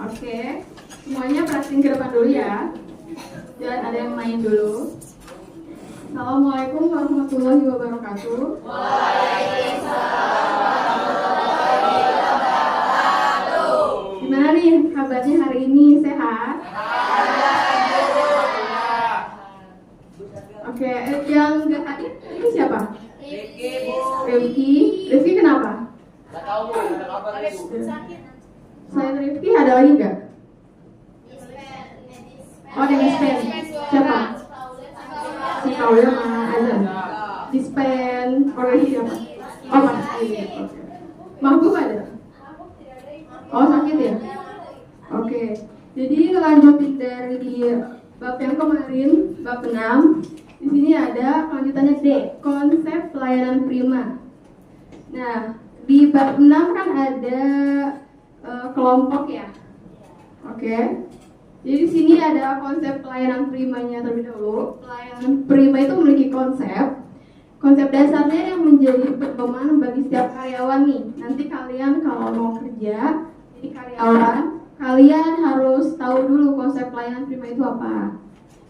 Oke, semuanya perhatiin ke depan dulu ya. Jangan ada yang main dulu. Assalamualaikum warahmatullahi wabarakatuh. Gimana nih kabarnya hari ini, sehat? Oke, yang nggak hadir ini siapa? Rifki kenapa? Nggak tahu Bu, ada kabar Bu. Selain Rifki ada lagi nggak? Oh, ada dispen. Siapa? Si Paula sama Azan. Dispen orangnya siapa? Oh, Mas. Oke. Mahbub ada? Oh, sakit ya? Oke. Jadi ngelanjutin dari bab yang kemarin, bab 6. Di sini ada kelanjutannya D, konsep pelayanan prima. Nah, di bab 6 kan ada kelompok ya. Oke. Jadi di sini ada konsep pelayanan primanya terlebih dahulu. Pelayanan prima itu memiliki konsep dasarnya yang menjadi pedoman bagi setiap karyawan nih. Nanti kalian kalau mau kerja jadi karyawan, kalian harus tahu dulu konsep pelayanan prima itu apa.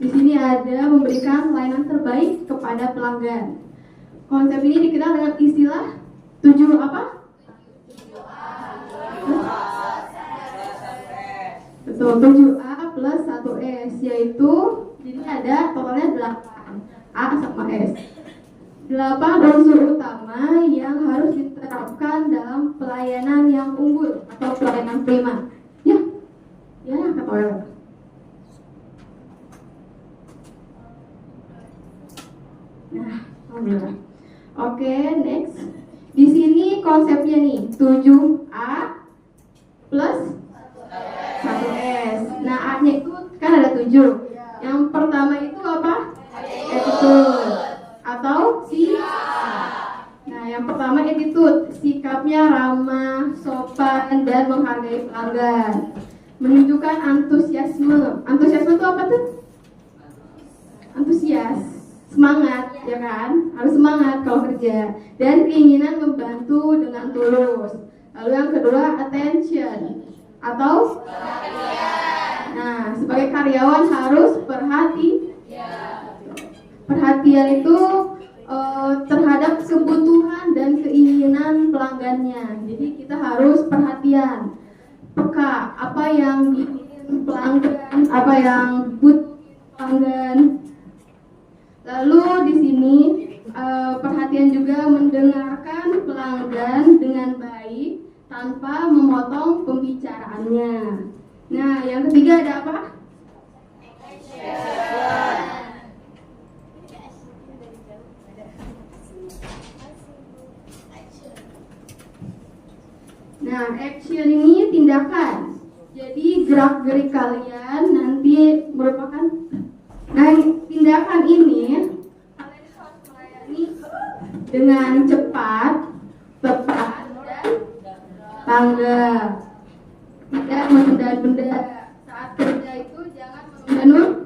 Di sini ada memberikan pelayanan terbaik kepada pelanggan. Konsep ini dikenal dengan istilah 7 apa? Betul, 7A plus 1S, yaitu jadi ada totalnya 8 A sama S. 8 unsur utama yang harus diterapkan dalam pelayanan yang unggul atau pelayanan prima. Ya kata. Nah, alhamdulillah. Oke, next. Di sini konsepnya nih 7A plus 1S. Nah, A-nya itu kan ada 7. Yang pertama itu apa? Attitude atau sikap. Nah, yang pertama attitude, sikapnya ramah, sopan, dan menghargai pelanggan. Menunjukkan antusiasme. Antusiasme itu apa tuh? Antusias, semangat, ya kan? Harus semangat kalau kerja. Dan keinginan membantu dengan tulus. Lalu yang kedua attention atau nah, sebagai karyawan harus perhatian itu terhadap kebutuhan dan keinginan pelanggannya. Jadi kita harus perhatian, peka apa yang diinginkan pelanggan, apa yang butuh pelanggan. Lalu di sini perhatian juga mendengarkan pelanggan dengan baik tanpa memotong pembicaraannya. Nah, yang ketiga ada apa? Nah, action ini tindakan. Jadi gerak-gerik kalian nanti merupakan. Nah, tindakan ini kalian harus melayani dengan cepat, tepat, dan tanggap. Tidak menunda-nunda. Saat kerja itu jangan menunda-nunda.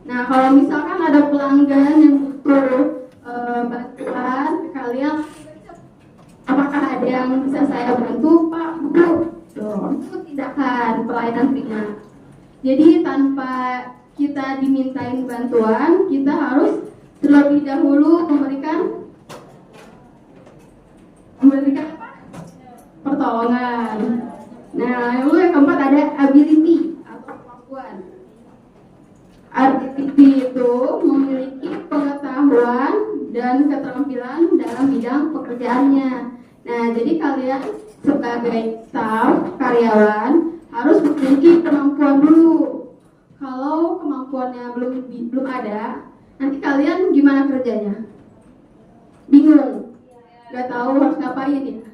Nah, kalau misalkan ada pelanggan yang butuh bantuan, kalian apakah ada yang bisa saya bantu, Pak? Bu. Itu tindakan pelayanan prima. Jadi tanpa kita dimintain bantuan, kita harus terlebih dahulu memberikan apa? Pertolongan. Nah, lalu yang keempat ada ability atau kemampuan. Ability itu memiliki pengetahuan dan keterampilan dalam bidang pekerjaannya. Nah, jadi kalian sebagai staff, karyawan harus memiliki kemampuan dulu. Kalau kemampuannya belum ada, nanti kalian gimana kerjanya? Bingung, nggak tahu harus ngapain ya.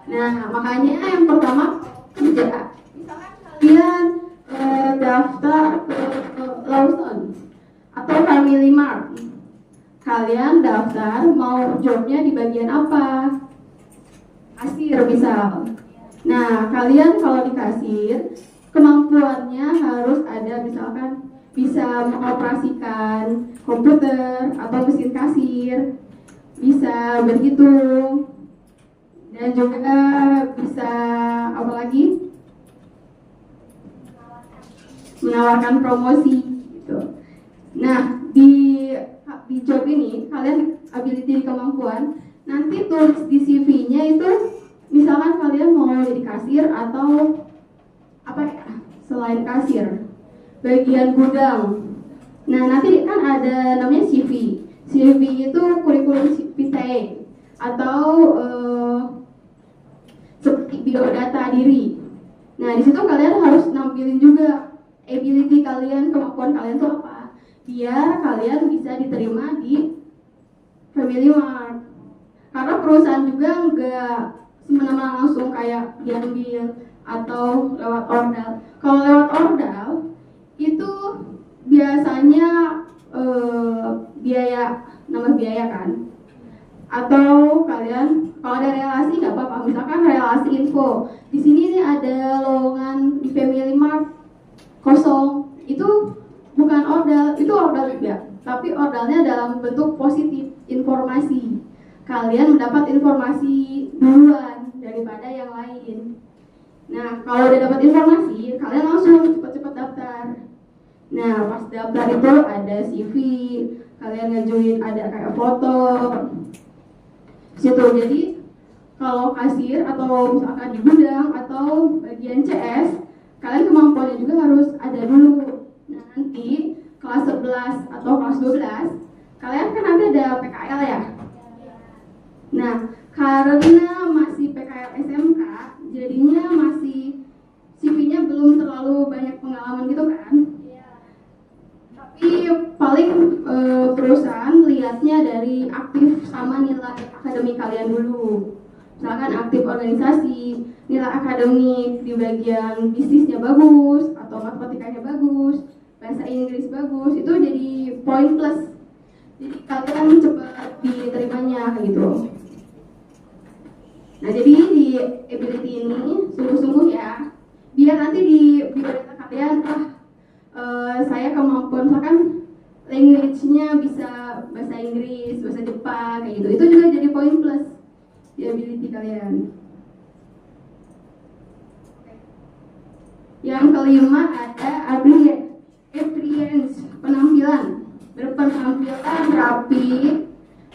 Nah, makanya yang pertama kerja. Misalkan kalian daftar ke Lawson atau Family Mart, kalian daftar mau jobnya di bagian apa? Kasir misal. Nah, kalian kalau di kasir kemampuannya harus ada, misalkan bisa mengoperasikan komputer atau mesin kasir, bisa berhitung, dan juga bisa apa lagi? menawarkan promosi gitu. Nah, di job ini kalian ability kemampuan nanti tulis di CV-nya itu misalkan kalian mau jadi kasir atau apa ya, selain kasir, bagian gudang. Nah, nanti kan ada namanya CV. CV itu kurikulum vitae atau seperti biodata diri. Nah, di situ kalian harus nampilin juga ability kalian, kemampuan kalian itu apa, biar kalian bisa diterima di Family Mart. Karena perusahaan juga nggak semena-mena langsung kayak diambil atau lewat ordal. Kalau lewat ordal itu biasanya biaya kan, atau kalian kalau ada relasi nggak apa-apa, misalkan relasi info di sini nih ada lowongan di Family Mart kosong, itu bukan ordal, itu ordal juga, tapi ordalnya dalam bentuk positif, informasi. Kalian mendapat informasi duluan daripada yang lain. Nah, kalau udah dapat informasi, kalian langsung cepat-cepat daftar. Nah, pas daftar itu ada CV, kalian ngajuin ada kayak foto situ. Jadi kalau kasir atau misalkan di gudang atau bagian CS, kalian kemampuannya juga harus ada dulu. Nah, nanti kelas 11 atau kelas 12 kalian kan nanti ada PKL ya. Nah, karena masih PKL SMK, jadinya masih CV-nya belum terlalu banyak pengalaman gitu kan. Tapi paling perusahaan lihatnya dari aktif sama nilai akademik kalian dulu. Misalkan aktif organisasi, nilai akademik di bagian bisnisnya bagus, atau matematikanya bagus, bahasa Inggris bagus, itu jadi poin plus. Jadi kalian cepat diterimanya gitu. Nah, jadi di ability ini sungguh-sungguh ya, biar nanti di biodata kalian saya kemampuan misalkan language-nya bisa bahasa Inggris, bahasa Jepang kayak gitu. Itu juga jadi poin plus di ability kalian. Yang kelima ada appearance, penampilan. Berpenampilan rapi,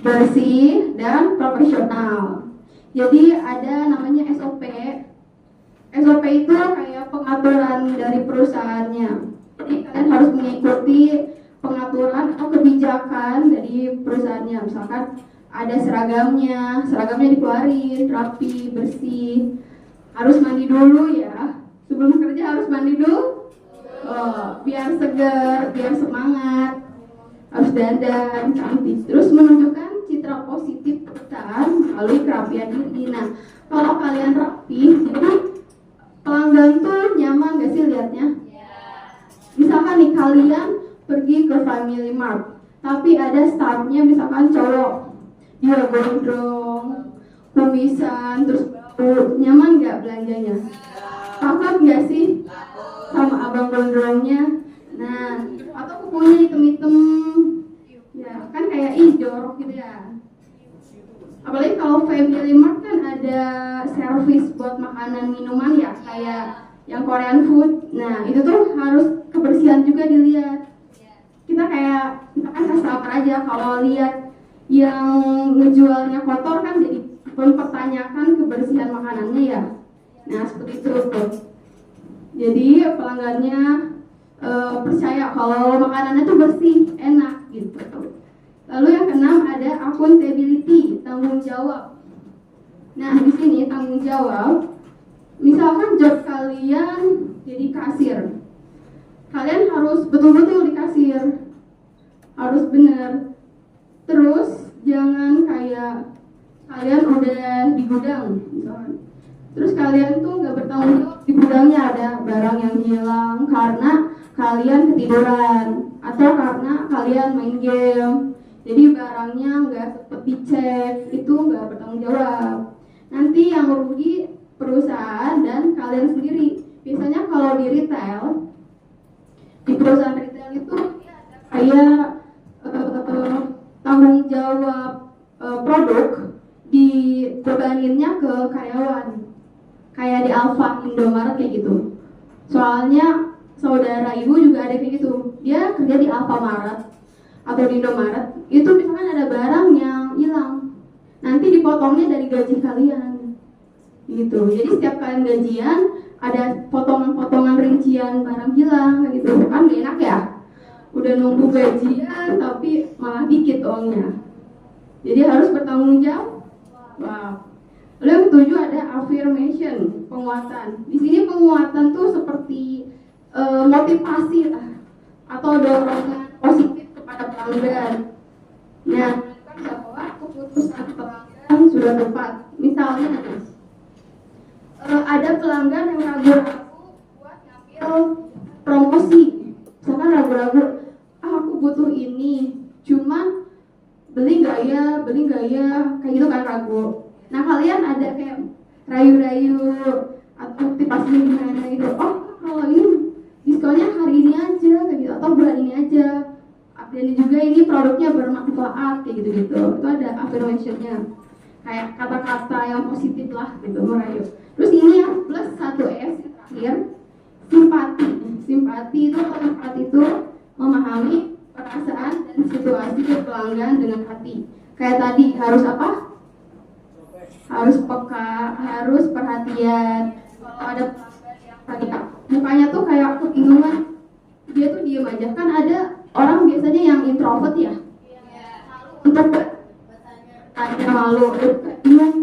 bersih, dan profesional. Jadi ada namanya SOP. SOP itu kayak pengaturan dari perusahaannya. Jadi kalian harus mengikuti pengaturan atau kebijakan dari perusahaannya. Misalkan ada seragamnya dikeluarin rapi, bersih. Harus mandi dulu ya. Sebelum kerja harus mandi dulu. Biar segar, biar semangat. Harus dandan, cantik. Terus menunjukkan citra positif perusahaan melalui kerapian diri. Nah, kalau kalian rapi, jadi pelanggan tuh nyaman gak sih liatnya? Misalkan nih kalian pergi ke Family Mart, tapi ada staffnya misalkan cowok, dia gondrong, kumisan, terus bau, nyaman gak belanjanya? Takut gak sih sama abang gondrongnya? Nah, atau kukunya hitam-hitam, ya kan kayak jorok gitu ya. Apalagi kalau Family Mart kan ada servis buat makanan minuman ya, kayak yang Korean food. Nah, itu tuh harus kebersihan juga dilihat. Kita kayak kan customer aja, kalau lihat yang ngejualnya kotor kan jadi mempertanyakan kebersihan makanannya ya. Nah, seperti itu tuh. Jadi pelanggannya percaya kalau makanannya tuh bersih, enak gitu. Lalu yang keenam ada accountability, tanggung jawab. Nah, di sini tanggung jawab. Misalkan job kalian jadi kasir, kalian harus betul-betul di kasir, harus benar. Terus jangan kayak kalian udah di gudang, misalkan. Terus kalian tuh nggak bertanggung jawab di gudangnya, ada barang yang hilang karena kalian ketiduran atau karena kalian main game. Jadi barangnya nggak sempat dicek, itu nggak bertanggung jawab. Nanti yang rugi perusahaan dan kalian sendiri. Biasanya kalau di retail, di perusahaan retail itu kayak tanggung jawab produk dibebaninnya ke karyawan, kayak di Alfa, Indomaret kayak gitu. Soalnya saudara ibu juga ada kayak gitu. Dia kerja di Alfamart atau di Indomaret. Itu misalkan ada barang yang hilang, nanti dipotongnya dari gaji kalian. Gitu. Jadi setiap kalian gajian ada potongan-potongan rincian barang hilang gitu. Kan gak enak ya? Udah nunggu gajian tapi malah dikit uangnya. Jadi harus bertanggung jawab. Wow. Lalu yang ketujuh ada affirmation, penguatan. Di sini penguatan tuh seperti motivasi atau dorongan positif kepada pelanggan. Nah, bahwa keputusan pelanggan sudah tepat. Misalnya, ada pelanggan yang ragu-ragu buat ngambil promosi. Misalkan ragu-ragu, aku butuh ini, cuma beli nggak ya, kayak gitu kan ragu. Nah kalian ada kayak rayu-rayu atau motivasinya gimana gitu. Oh kalau ini diskonnya hari ini aja kayak gitu, atau bulan ini aja. Dan juga ini produknya bermanfaat kayak gitu-gitu. Itu ada affirmation-nya. Kayak kata-kata yang positif lah gitu, merayu. Terus ini yang plus 1S terakhir, simpati. Simpati itu memahami perasaan dan situasi pelanggan dengan hati. Kayak tadi harus apa? Harus peka, harus perhatian. Kalau ada pelanggan yang mukanya tuh kayak kebingungan, dia tuh diem aja. Kan ada orang biasanya yang introvert ya, untuk tanya malu, bingung.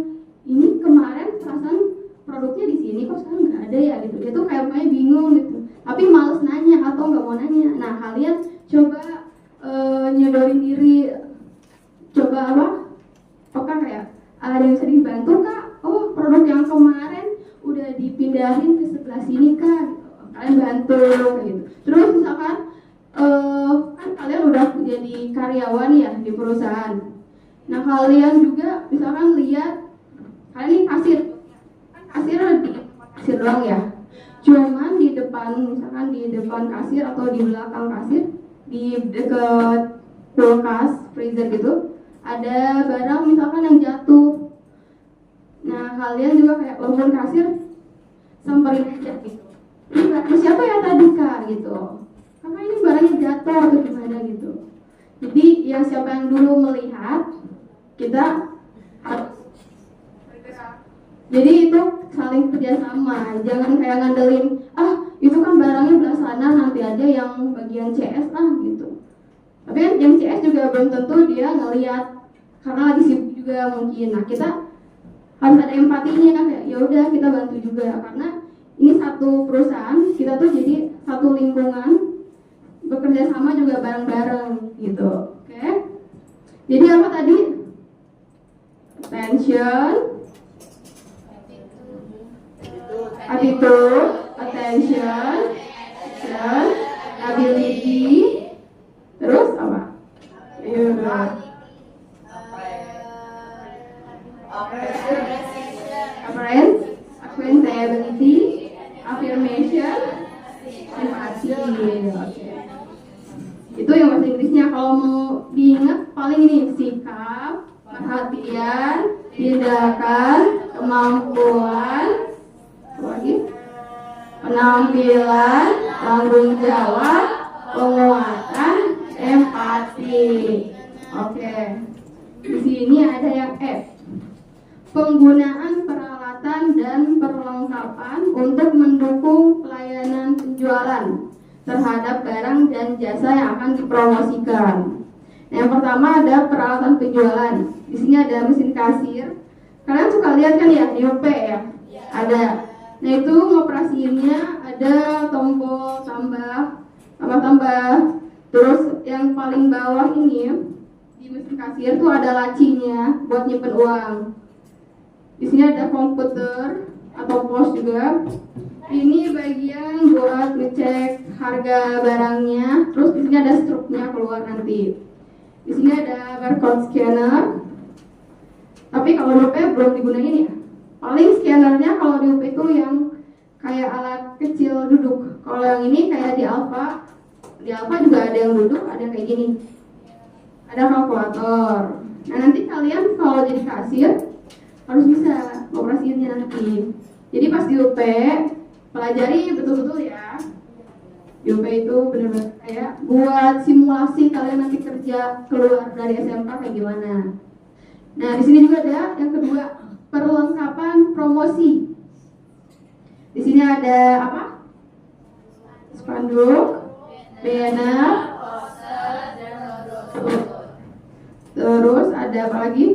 Ini kemarin perasaan produknya di sini kok sekarang nggak ada ya gitu. Dia tuh kayak bingung gitu. Tapi males nanya atau nggak mau nanya. Nah kalian coba nyodorin diri, coba apa? Peka kayak ada yang bisa dibantu kak? Oh produk yang kemarin udah dipindahin ke sebelah sini kan? Kalian bantu gitu. Terus misalkan kan kalian udah jadi karyawan ya di perusahaan. Nah kalian juga misalkan lihat kalian ini kasir, kan kasir di kasir doang ya. Cuman di depan, misalkan di depan kasir atau di belakang kasir, di dekat kulkas, freezer gitu, ada barang misalkan yang jatuh. Nah kalian juga kayak walaupun kasir samperin aja gitu. Ini siapa ya tadi kak gitu? Karena ini barangnya jatuh atau gimana gitu. Jadi yang siapa yang dulu melihat, kita harus bergerak. Jadi itu saling kerjasama. Jangan kayak ngandelin, itu kan barangnya belah sana, nanti aja yang bagian CS lah gitu. Tapi kan yang CS juga belum tentu dia ngelihat, karena lagi sibuk juga mungkin. Nah kita harus ada empatinya, kayak ya udah kita bantu juga, karena ini satu perusahaan, kita tuh jadi satu lingkungan, bekerja sama juga bareng-bareng gitu. Oke. Jadi apa tadi? Attention, attitude, attention, ability, terus apa? Appearance, accountability, affirmation, empathy. Okay. Itu yang bahasa Inggrisnya. Kalau mau diingat paling ini sikap, perhatian, tindakan, kemampuan, lagi penampilan, tanggung jawab, penguatan, empati. Oke. Di sini ada yang F. Penggunaan peralatan dan perlengkapan untuk mendukung pelayanan penjualan terhadap barang dan jasa yang akan dipromosikan. Nah, yang pertama ada peralatan penjualan. Di sini ada mesin kasir. Kalian suka lihat kan ya di UP ya? Ada. Nah itu ngoperasiinnya ada tombol tambah. Terus yang paling bawah ini di mesin kasir tuh ada lacinya buat nyimpen uang. Di sini ada komputer atau pos juga. Ini bagian buat ngecek harga barangnya. Terus di sini ada struknya keluar nanti. Di sini ada barcode scanner. Tapi kalau di UP belum digunain ya. Paling scannernya kalau di UP itu yang kayak alat kecil duduk. Kalau yang ini kayak di Alfa juga ada yang duduk, ada kayak gini. Ada kalkulator. Nah nanti kalian kalau jadi kasir harus bisa operasinya nanti. Jadi pas di UP pelajari betul-betul ya. UP itu benar-benar kayak buat simulasi kalian nanti kerja keluar dari SMK kayak gimana. Nah, di sini juga ada yang kedua, perlengkapan promosi. Di sini ada apa? Spanduk, banner, terus ada apa lagi?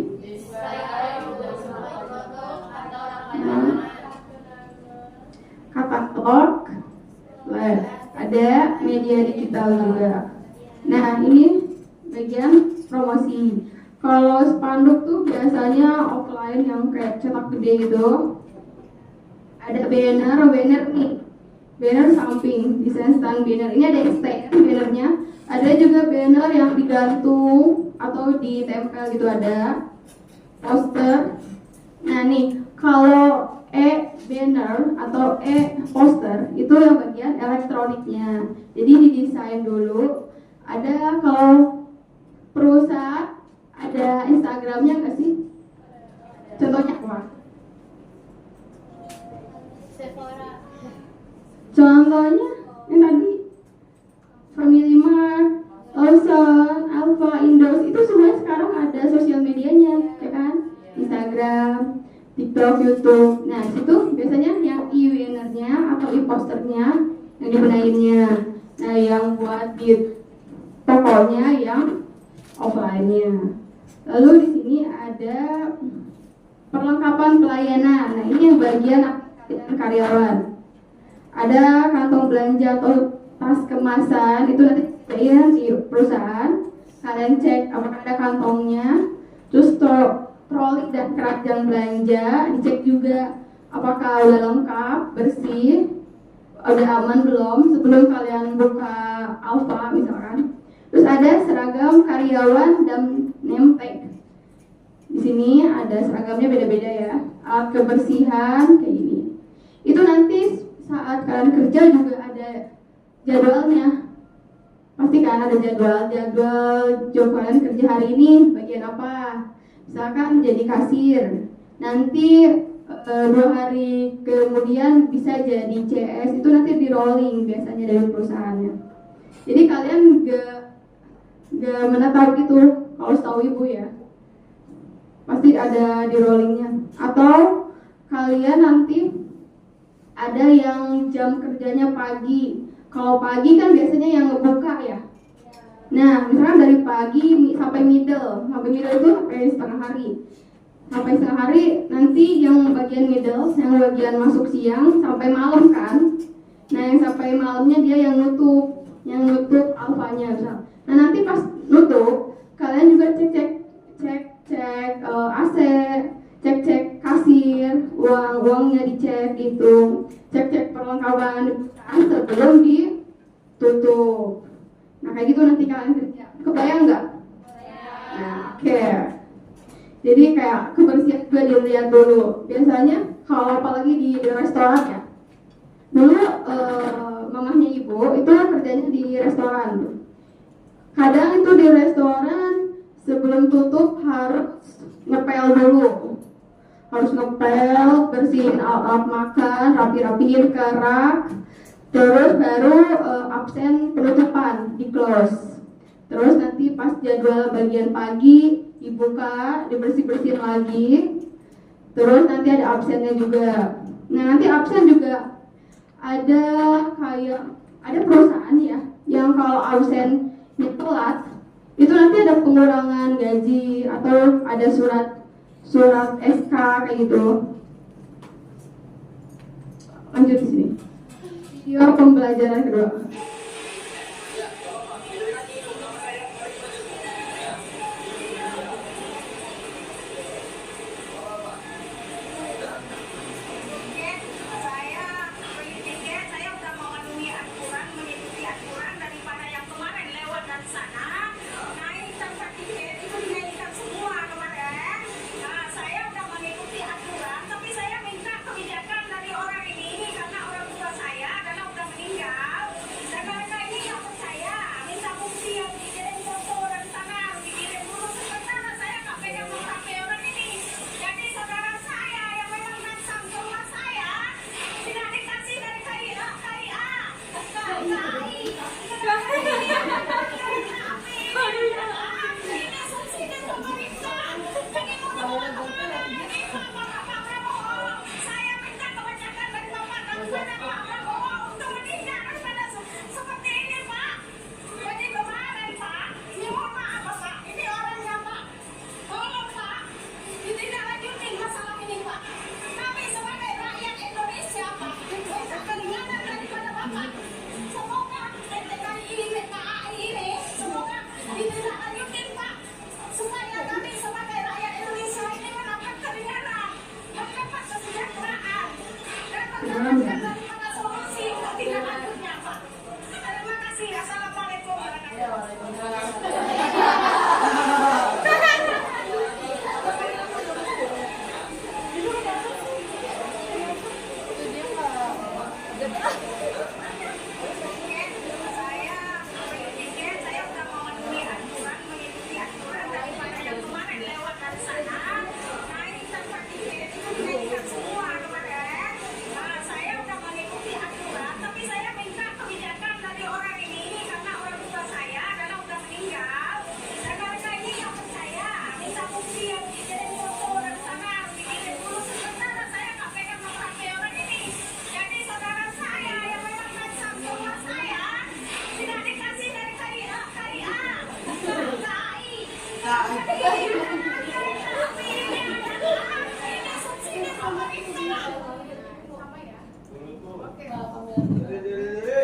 Nah, katalog, ada media digital juga. Nah, ini bagian promosi. Kalau spanduk tuh biasanya offline yang kayak cetak gede gitu. Ada banner nih. Banner samping, desain stand banner. Ini ada stand bannernya. Ada juga banner yang digantung atau ditempel gitu, ada poster. Nah nih, kalau banner atau poster itu yang bagian elektroniknya. Jadi didesain dulu. Ada kalau perusahaan ada Instagramnya nggak sih? Contohnya apa? Contohnya yang tadi Family Mart, Lawson, Alfa, Indos, itu semuanya sekarang ada sosial medianya, ya kan? Instagram, TikTok, YouTube. Nah, situ biasanya yang e-bannernya atau e-posternya yang dibenahinnya. Nah, yang buat di tokonya yang offline-nya. Lalu di sini ada perlengkapan pelayanan. Nah, ini yang bagian karyawan. Ada kantong belanja atau tas kemasan, itu nanti di perusahaan. Kalian cek apakah ada kantongnya. Terus troli dan keranjang belanja dicek juga apakah udah lengkap, bersih, udah aman belum sebelum kalian buka Alfa misalkan. Terus ada seragam karyawan dan name tag. Di sini ada seragamnya beda-beda ya. Alat kebersihan kayak gini. Itu nanti saat kalian kerja juga ada jadwalnya. Pasti kan ada jadwal job kalian kerja hari ini bagian apa. Misalkan jadi kasir. Nanti 2 hari kemudian bisa jadi CS, itu nanti di rolling biasanya dari perusahaannya. Jadi kalian gak menetap gitu, kalau setahu ibu ya pasti ada di rollingnya. Atau kalian nanti ada yang jam kerjanya pagi. Kalau pagi kan biasanya yang ngebuka ya. Nah, misalkan dari pagi sampai middle itu sampai setengah hari. Sampai setengah hari, nanti yang bagian middle, yang bagian masuk siang sampai malam kan. Nah, yang sampai malamnya dia yang nutup alfanya misal. Nah, nanti pas nutup, kalian juga cek AC, cek kasir, uangnya dicek gitu, cek perlengkapan sebelum ditutup. Nah, kayak gitu nanti kalian kerja. Kebayang nggak? Nah, oke. Jadi kayak kebersihan juga dilihat dulu. Biasanya kalau apalagi di restoran ya. Dulu mamahnya ibu itu kerjanya di restoran. Kadang itu di restoran sebelum tutup harus ngepel dulu. Harus ngepel, bersihin alat makan, rapi-rapiin ke rak. Terus baru absen penutupan, di close. Terus nanti pas jadwal bagian pagi dibuka, dibersih-bersihin lagi. Terus nanti ada absennya juga. Nah, nanti absen juga ada perusahaan ya yang kalau absennya telat itu nanti ada pengurangan gaji atau ada surat SK kayak gitu. Lanjut di sini. Video pembelajaran kedua. Saya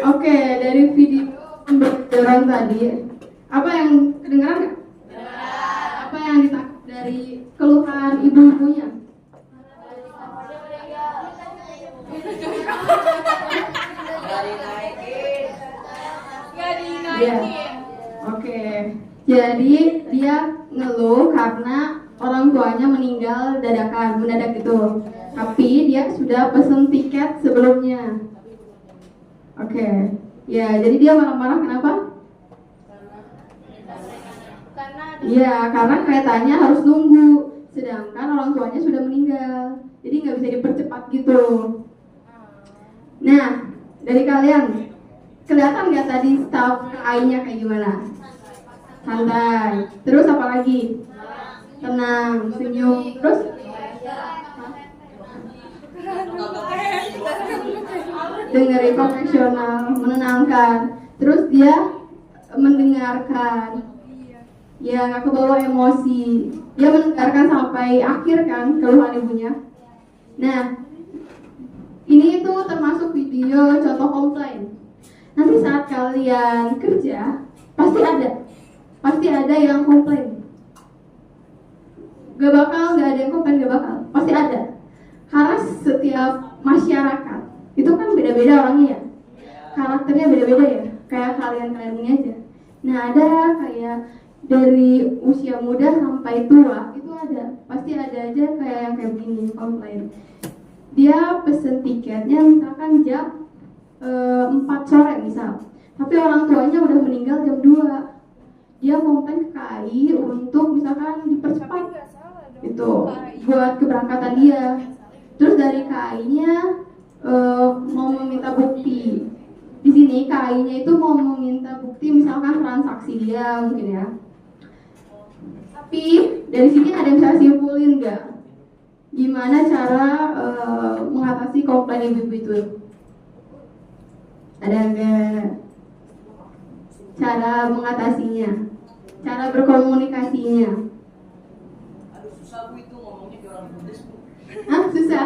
Oke, dari video pembelajaran tadi, apa yang kedengaran nggak? Apa yang ditangkap dari keluhan ibu-ibunya? Ya. Oke, jadi dia ngeluh karena orang tuanya meninggal mendadak gitu. Tapi dia sudah pesen tiket sebelumnya. Oke, ya jadi dia marah-marah kenapa? Ya, karena keretanya harus nunggu, sedangkan orang tuanya sudah meninggal, jadi nggak bisa dipercepat gitu. Nah, dari kalian kelihatan nggak tadi staff AI-nya kayak gimana? Santai. Terus apa lagi? Tenang, senyum. Terus? Dengerin profesional, menenangkan. Terus dia mendengarkan. Ya, nggak kebawa emosi. Dia mendengarkan sampai akhir kan keluhan ibunya. Nah, ini itu termasuk video contoh komplain. Nanti saat kalian kerja, pasti ada yang komplain. Gak ada yang komplain, gak bakal. Pasti ada. Karena setiap masyarakat itu kan beda-beda orangnya ya. Karakternya beda-beda ya. Kayak kalian ini aja. Nah, ada kayak dari usia muda sampai tua itu ada. Pasti ada aja kayak yang kayak begini komplain. Dia pesen tiketnya misalkan jam 4 sore misal, tapi orang tuanya udah meninggal jam 2. Dia komplain ke KAI untuk misalkan dipercepat itu buat keberangkatan dia. Terus dari KAI-nya mau meminta bukti. Di sini KAI-nya itu mau meminta bukti misalkan transaksi dia mungkin ya. Tapi dari sini ada yang bisa simpulin nggak? Gimana cara mengatasi komplain ibu-ibu itu? Ada nggak cara mengatasinya, cara berkomunikasinya? Aduh susah bu itu ngomongnya kayak orang Buddhis bu. Hah, susah?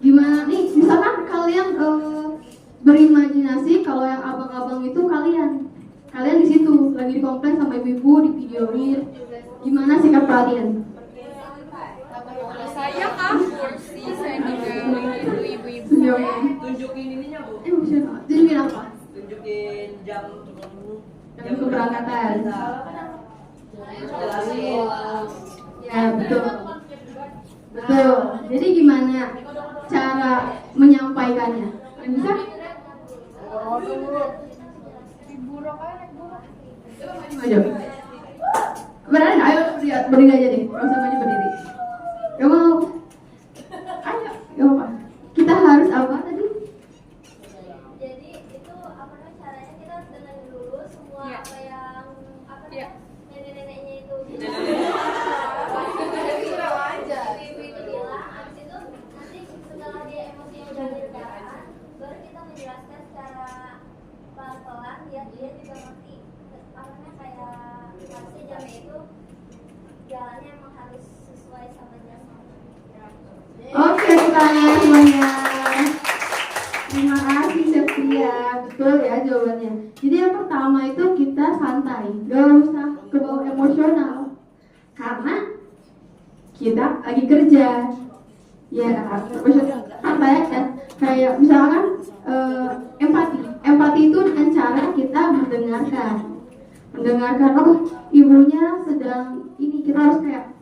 Gimana nih, misalkan kalian berimajinasi kalau yang abang-abang itu kalian di situ lagi dikomplain sama ibu-ibu, divideoin, gimana sikap kalian? Saya kabur sih, saya juga ibu-ibu. Tunjukin ininya bu. Tunjukin apa? Tunjukin jam keberangkatan. Jelasin. Ya betul. Jadi gimana cara menyampaikannya? Bisa? Maju. Beneran? Ayo lihat berdiri aja deh. Gak usah maju berdiri. Gak mau? Ayo, gak apa. Kita harus apa tadi? dia juga ngerti karena kayak harusnya jamnya itu jalannya emang harus sesuai sama jamnya. Oke, tanya semuanya. Terima kasih Septia, betul ya jawabannya. Jadi yang pertama itu kita santai, gak usah kebawa emosional, karena kita lagi kerja. Ya, emosional santai ya. Kayak misalkan empati itu dengan cara kita mendengarkan, oh ibunya sedang ini, kita harus kayak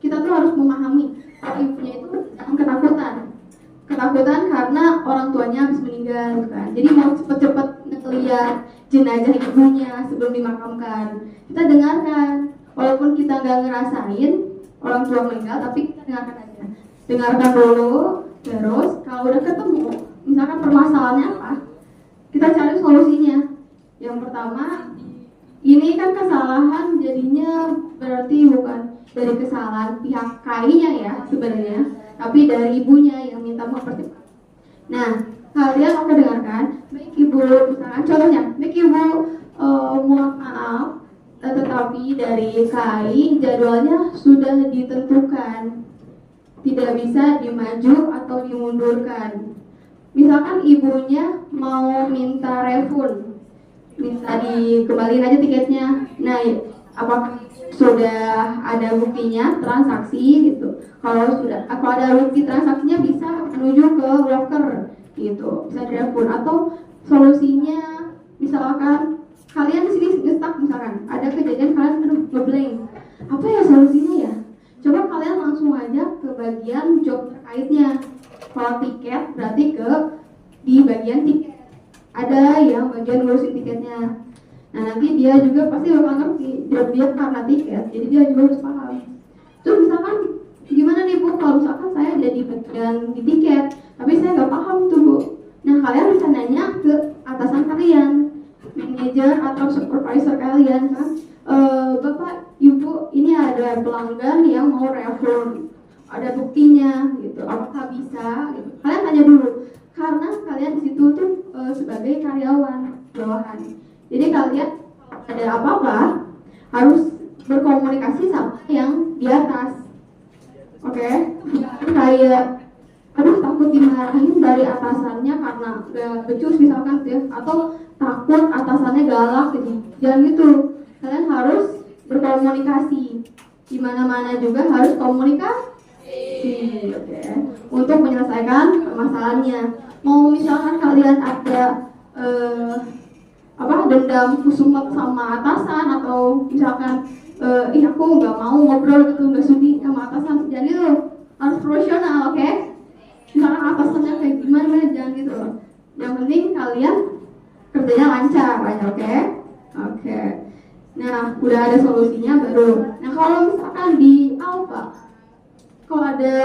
kita tuh harus memahami kalau ibunya itu ketakutan karena orang tuanya habis meninggal kan. Jadi mau cepet-cepet ngeliat jenazah ibunya sebelum dimakamkan. Kita dengarkan, walaupun kita nggak ngerasain orang tua meninggal, tapi kita dengarkan aja. Dengarkan dulu, terus kalau udah ketemu, misalkan permasalahannya apa, kita cari solusinya. Yang pertama, ini kan kesalahan jadinya berarti bukan dari kesalahan pihak KI-nya ya sebenarnya, tapi dari ibunya yang minta maaf. Nah, kalian akan dengarkan, baik ibu, misalkan contohnya, baik ibu mohon maaf, tetapi dari KI jadwalnya sudah ditentukan, tidak bisa dimaju atau dimundurkan. Misalkan ibunya mau minta refund, minta dikembaliin aja tiketnya. Nah, apakah sudah ada buktinya transaksi gitu? Kalau ada bukti transaksinya bisa menuju ke broker gitu, bisa direfund. Atau solusinya misalkan kalian di sini ngestak, misalkan ada kejadian kalian ngeblank, apa ya solusinya ya? Coba kalian langsung aja ke bagian job terkaitnya. Kalau tiket berarti di bagian tiket, ada yang bagian ngurusin tiketnya. Nah, nanti dia juga pasti bakal ngerti, dia karena tiket, jadi dia juga harus paham. Terus misalkan gimana nih Bu, kalau misalkan saya jadi bagian di tiket, tapi saya nggak paham tuh Bu. Nah, kalian bisa nanya ke atasan kalian, manajer atau supervisor kalian kan, Bapak, Ibu, ini ada pelanggan yang mau refund, ada buktinya gitu, apakah bisa? Gitu. Kalian tanya dulu, karena kalian di situ tuh sebagai karyawan bawahan. Jadi kalian ada apa-apa harus berkomunikasi sama yang di atas. Oke? Kayak aduh takut dimarahin dari atasannya karena gak becus misalkan ya, atau takut atasannya galak gitu. Jangan gitu. Kalian harus berkomunikasi. Di mana-mana juga harus komunikasi. Oke. Untuk menyelesaikan masalahnya. Mau misalkan kalian ada dendam kusumat sama atasan, atau misalkan aku nggak mau ngobrol gitu, nggak sudi sama atasan, jangan gitu, harus profesional, oke? Misalkan atasannya kayak gimana, jangan gitu. Yang penting kalian kerjanya lancar aja, oke? Nah, udah ada solusinya baru. Nah, kalau misalkan di Alfa, kalau ada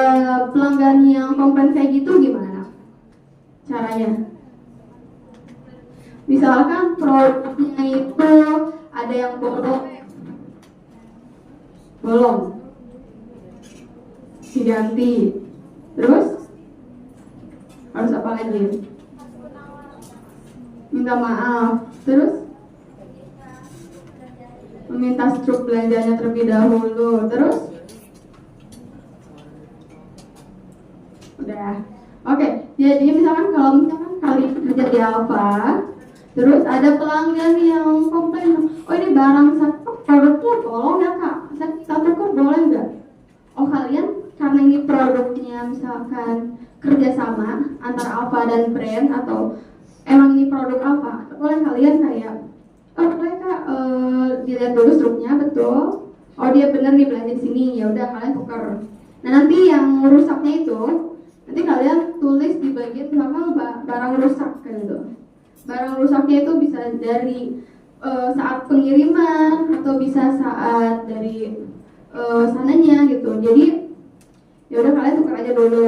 pelanggan yang komplain kayak gitu gimana caranya? Misalkan produknya itu ada yang bolong, diganti, terus harus apa lagi? Minta maaf, terus meminta struk belanjanya terlebih dahulu, terus udah. Oke, jadi misalkan kalau kalian kerja di Alfa, terus ada pelanggan yang komplain, oh ini barang produknya tolong ya kak, saya tukar boleh nggak? Oh kalian karena ini produknya misalkan kerjasama antara Alfa dan brand, atau emang ini produk Alfa, boleh kalian kayak, oh boleh kak, dilihat dulu struknya betul, oh dia bener nih belanja di sini, ya udah kalian tukar. Nah nanti yang rusaknya itu, nanti kalian tulis di bagian sama barang rusak kan gitu. Barang rusaknya itu bisa dari saat pengiriman, atau bisa saat dari sananya gitu. Jadi ya udah kalian tukar aja dulu.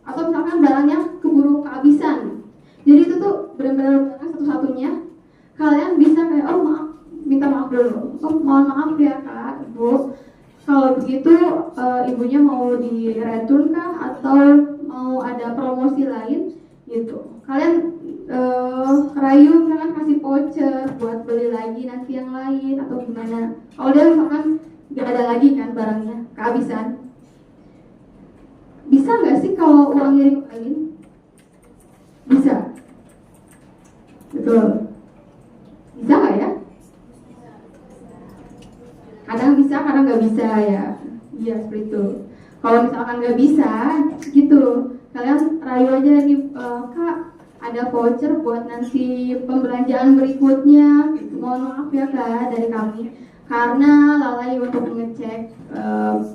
Atau misalkan barangnya keburu kehabisan, jadi itu tuh benar-benar barang satu-satunya, kalian bisa kayak, oh maaf, minta maaf dulu, oh mohon maaf ya kak, bu, kalau begitu ibunya mau di return kah, atau mau ada promosi lain gitu. Kalian rayu misalkan kasih voucher buat beli lagi nanti yang lain atau gimana. Kalau dia misalkan nggak ada lagi kan barangnya, kehabisan, bisa nggak sih kalau uangnya dikembaliin? Bisa. Betul. Bisa nggak ya? Kadang bisa, kadang nggak bisa ya. Iya seperti itu. Kalau misalkan nggak bisa, gitu, kalian rayu aja nih, Kak, ada voucher buat nanti pembelanjaan berikutnya. Mohon maaf ya Kak dari kami, karena lalai untuk mengecek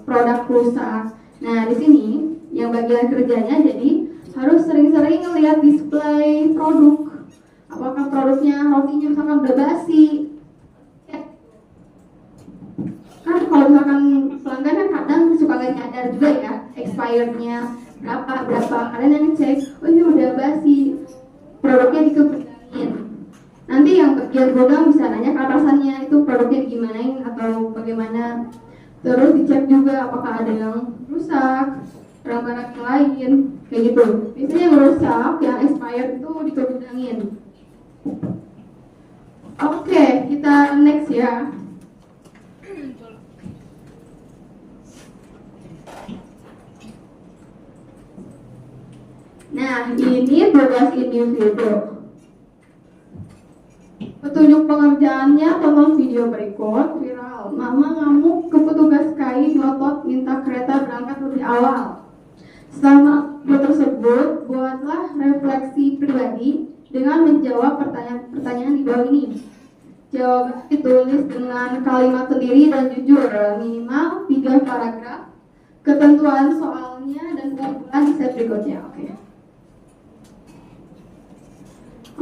produk rusak. Nah di sini yang bagian kerjanya jadi harus sering-sering ngeliat display produk. Apakah produknya, rotinya misalkan udah basi. Kan kalau misalkan pelanggan kan kadang suka nggak nyadar juga ya expirednya berapa kalian yang ngecek, oh ini udah basi, produknya dikebutangin. Nanti yang bagian gudang bisa nanya ke atasannya itu produknya gimanain atau bagaimana. Terus dicek juga apakah ada yang rusak, barang-barang yang lain kayak gitu. Biasanya yang rusak, yang expired itu dikebutangin. Oke, kita next ya. Nah, ini tugas individu. Petunjuk pengerjaannya, tonton video berikut. Viral, mama ngamuk ke petugas KAI ngotot minta kereta berangkat lebih awal. Setelah video tersebut, buatlah refleksi pribadi dengan menjawab pertanyaan di bawah ini. Jawaban ditulis dengan kalimat sendiri dan jujur, minimal 3 paragraf. Ketentuan soalnya dan kumpulan di set berikutnya.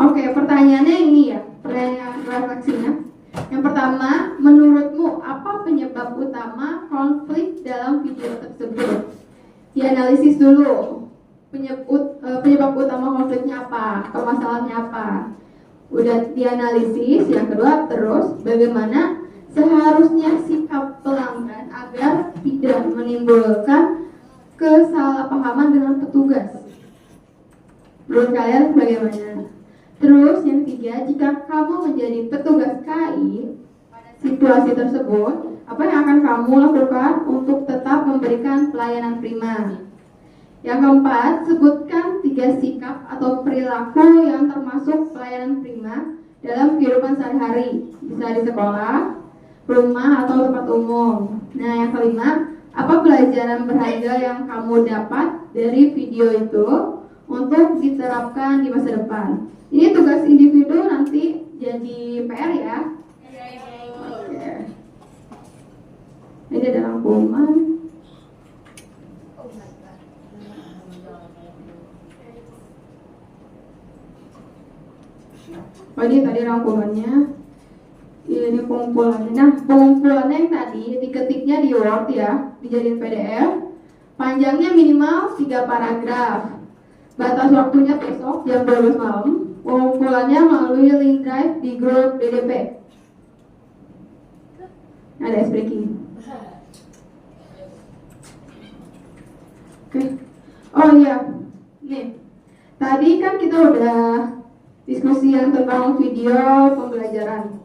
Oke, pertanyaannya ini ya, pertanyaan refleksinya. Yang pertama, menurutmu apa penyebab utama konflik dalam video tersebut? Dianalisis dulu. Penyebab utama konfliknya apa? Permasalahannya apa? Udah dianalisis. Yang kedua, terus bagaimana seharusnya sikap pelanggan agar tidak menimbulkan kesalahpahaman dengan petugas. Menurut kalian bagaimana? Terus yang ketiga, jika kamu menjadi petugas KAI pada situasi tersebut, apa yang akan kamu lakukan untuk tetap memberikan pelayanan prima? Yang keempat, sebutkan 3 sikap atau perilaku yang termasuk pelayanan prima dalam kehidupan sehari-hari, bisa di sekolah, rumah, atau tempat umum. Nah, yang kelima, apa pelajaran berharga yang kamu dapat dari video itu untuk diterapkan di masa depan? Ini tugas individu nanti jadi PR ya. Oke. Ini ada rangkuman. Oh ini tadi rangkumannya. Ini pengumpulannya. Nah, pengumpulannya yang tadi diketiknya di Word ya, dijadiin PDF. Panjangnya minimal 3 paragraf. Batas waktunya besok jam 12 malam. Pengumpulannya melalui link drive di grup DDP. Ada ice breaking. Oke. Oh iya, nih. Tadi kan kita udah diskusi yang tentang video pembelajaran.